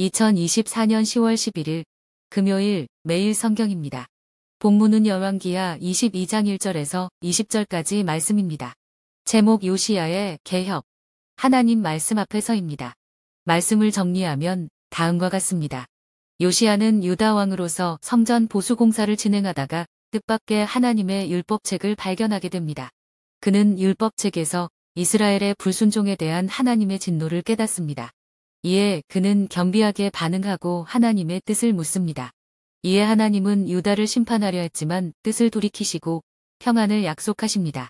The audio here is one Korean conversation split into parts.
2024년 10월 11일 금요일 매일 성경입니다. 본문은 열왕기하 22장 1절에서 20절까지 말씀입니다. 제목 요시야의 개혁. 하나님 말씀 앞에서입니다. 말씀을 정리하면 다음과 같습니다. 요시야는 유다 왕으로서 성전 보수 공사를 진행하다가 뜻밖의 하나님의 율법책을 발견하게 됩니다. 그는 율법책에서 이스라엘의 불순종에 대한 하나님의 진노를 깨닫습니다. 이에 그는 겸비하게 반응하고 하나님의 뜻을 묻습니다. 이에 하나님은 유다를 심판하려 했지만 뜻을 돌이키시고 평안을 약속하십니다.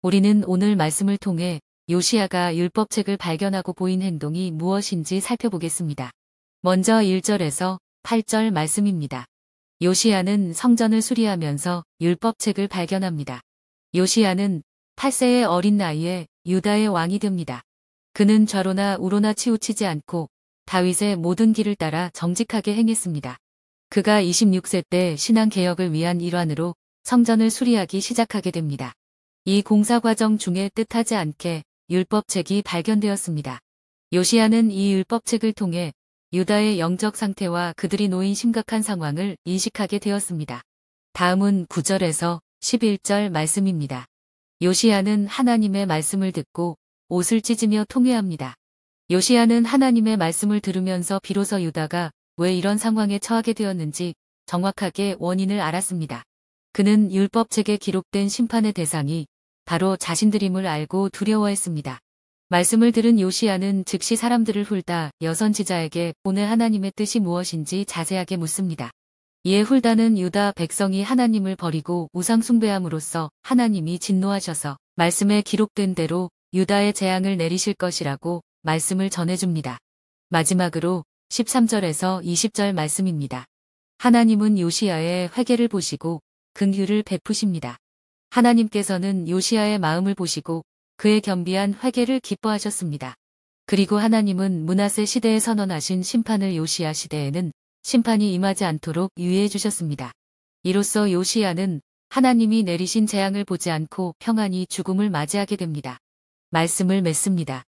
우리는 오늘 말씀을 통해 요시야가 율법책을 발견하고 보인 행동이 무엇인지 살펴보겠습니다. 먼저 1절에서 8절 말씀입니다. 요시야는 성전을 수리하면서 율법책을 발견합니다. 요시야는 8세의 어린 나이에 유다의 왕이 됩니다. 그는 좌로나 우로나 치우치지 않고 다윗의 모든 길을 따라 정직하게 행했습니다. 그가 26세 때 신앙개혁을 위한 일환으로 성전을 수리하기 시작하게 됩니다. 이 공사 과정 중에 뜻하지 않게 율법책이 발견되었습니다. 요시야는 이 율법책을 통해 유다의 영적 상태와 그들이 놓인 심각한 상황을 인식하게 되었습니다. 다음은 9절에서 11절 말씀입니다. 요시야는 하나님의 말씀을 듣고 옷을 찢으며 통회합니다. 요시야는 하나님의 말씀을 들으면서 비로소 유다가 왜 이런 상황에 처하게 되었는지 정확하게 원인을 알았습니다. 그는 율법책에 기록된 심판의 대상이 바로 자신들임을 알고 두려워했습니다. 말씀을 들은 요시야는 즉시 사람들을 훌다 여선지자에게 오늘 하나님의 뜻이 무엇인지 자세하게 묻습니다. 이에 훌다는 유다 백성이 하나님을 버리고 우상 숭배함으로써 하나님이 진노하셔서 말씀에 기록된 대로 유다의 재앙을 내리실 것이라고 말씀을 전해줍니다. 마지막으로 13절에서 20절 말씀입니다. 하나님은 요시야의 회개를 보시고 긍휼을 베푸십니다. 하나님께서는 요시야의 마음을 보시고 그의 겸비한 회개를 기뻐하셨습니다. 그리고 하나님은 므낫세 시대에 선언하신 심판을 요시야 시대에는 심판이 임하지 않도록 유예해 주셨습니다. 이로써 요시야는 하나님이 내리신 재앙을 보지 않고 평안히 죽음을 맞이하게 됩니다. 말씀을 맺습니다.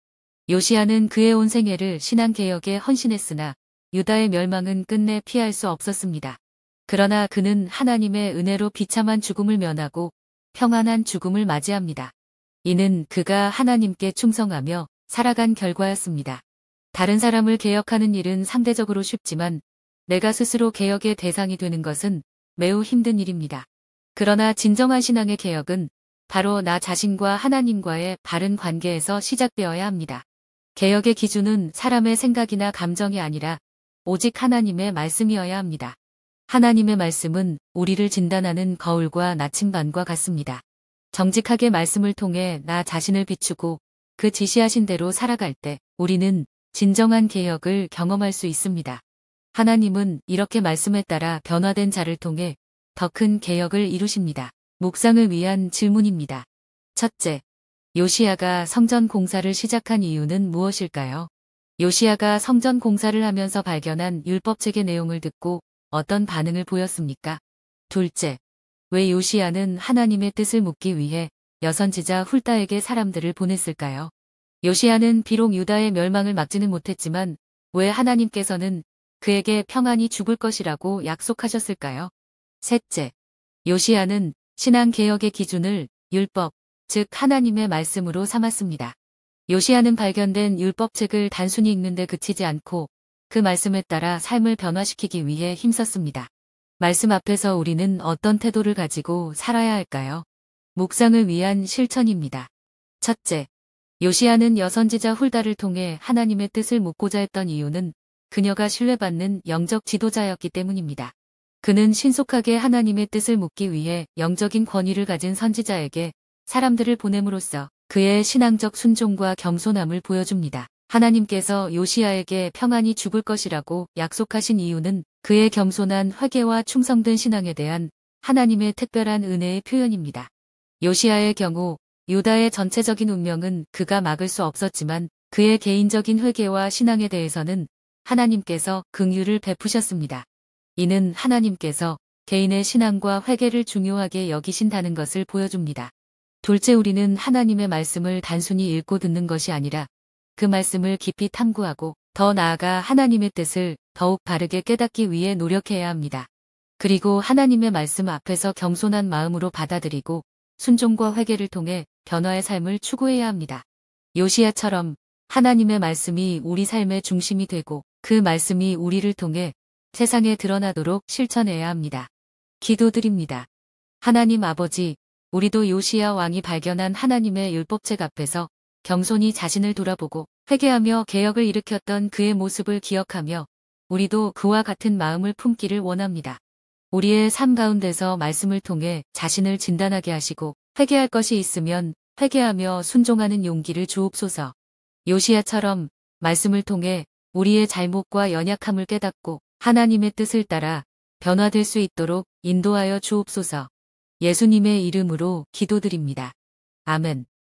요시야는 그의 온 생애를 신앙개혁에 헌신했으나 유다의 멸망은 끝내 피할 수 없었습니다. 그러나 그는 하나님의 은혜로 비참한 죽음을 면하고 평안한 죽음을 맞이합니다. 이는 그가 하나님께 충성하며 살아간 결과였습니다. 다른 사람을 개혁하는 일은 상대적으로 쉽지만 내가 스스로 개혁의 대상이 되는 것은 매우 힘든 일입니다. 그러나 진정한 신앙의 개혁은 바로 나 자신과 하나님과의 바른 관계에서 시작되어야 합니다. 개혁의 기준은 사람의 생각이나 감정이 아니라 오직 하나님의 말씀이어야 합니다. 하나님의 말씀은 우리를 진단하는 거울과 나침반과 같습니다. 정직하게 말씀을 통해 나 자신을 비추고 그 지시하신 대로 살아갈 때 우리는 진정한 개혁을 경험할 수 있습니다. 하나님은 이렇게 말씀에 따라 변화된 자를 통해 더 큰 개혁을 이루십니다. 묵상을 위한 질문입니다. 첫째, 요시야가 성전 공사를 시작한 이유는 무엇일까요? 요시야가 성전 공사를 하면서 발견한 율법책의 내용을 듣고 어떤 반응을 보였습니까? 둘째, 왜 요시야는 하나님의 뜻을 묻기 위해 여선지자 훌다에게 사람들을 보냈을까요? 요시야는 비록 유다의 멸망을 막지는 못했지만 왜 하나님께서는 그에게 평안히 죽을 것이라고 약속하셨을까요? 셋째, 요시야는 신앙개혁의 기준을 율법, 즉 하나님의 말씀으로 삼았습니다. 요시야는 발견된 율법책을 단순히 읽는 데 그치지 않고 그 말씀에 따라 삶을 변화시키기 위해 힘썼습니다. 말씀 앞에서 우리는 어떤 태도를 가지고 살아야 할까요? 묵상을 위한 실천입니다. 첫째, 요시야는 여선지자 훌다를 통해 하나님의 뜻을 묻고자 했던 이유는 그녀가 신뢰받는 영적 지도자였기 때문입니다. 그는 신속하게 하나님의 뜻을 묻기 위해 영적인 권위를 가진 선지자에게 사람들을 보냄으로써 그의 신앙적 순종과 겸손함을 보여줍니다. 하나님께서 요시야에게 평안히 죽을 것이라고 약속하신 이유는 그의 겸손한 회개와 충성된 신앙에 대한 하나님의 특별한 은혜의 표현입니다. 요시야의 경우 유다의 전체적인 운명은 그가 막을 수 없었지만 그의 개인적인 회개와 신앙에 대해서는 하나님께서 긍휼을 베푸셨습니다. 이는 하나님께서 개인의 신앙과 회개를 중요하게 여기신다는 것을 보여줍니다. 둘째, 우리는 하나님의 말씀을 단순히 읽고 듣는 것이 아니라 그 말씀을 깊이 탐구하고 더 나아가 하나님의 뜻을 더욱 바르게 깨닫기 위해 노력해야 합니다. 그리고 하나님의 말씀 앞에서 겸손한 마음으로 받아들이고 순종과 회개를 통해 변화의 삶을 추구해야 합니다. 요시야처럼 하나님의 말씀이 우리 삶의 중심이 되고 그 말씀이 우리를 통해 세상에 드러나도록 실천해야 합니다. 기도드립니다. 하나님 아버지, 우리도 요시야 왕이 발견한 하나님의 율법책 앞에서 겸손히 자신을 돌아보고 회개하며 개혁을 일으켰던 그의 모습을 기억하며 우리도 그와 같은 마음을 품기를 원합니다. 우리의 삶 가운데서 말씀을 통해 자신을 진단하게 하시고 회개할 것이 있으면 회개하며 순종하는 용기를 주옵소서. 요시야처럼 말씀을 통해 우리의 잘못과 연약함을 깨닫고 하나님의 뜻을 따라 변화될 수 있도록 인도하여 주옵소서. 예수님의 이름으로 기도드립니다. 아멘.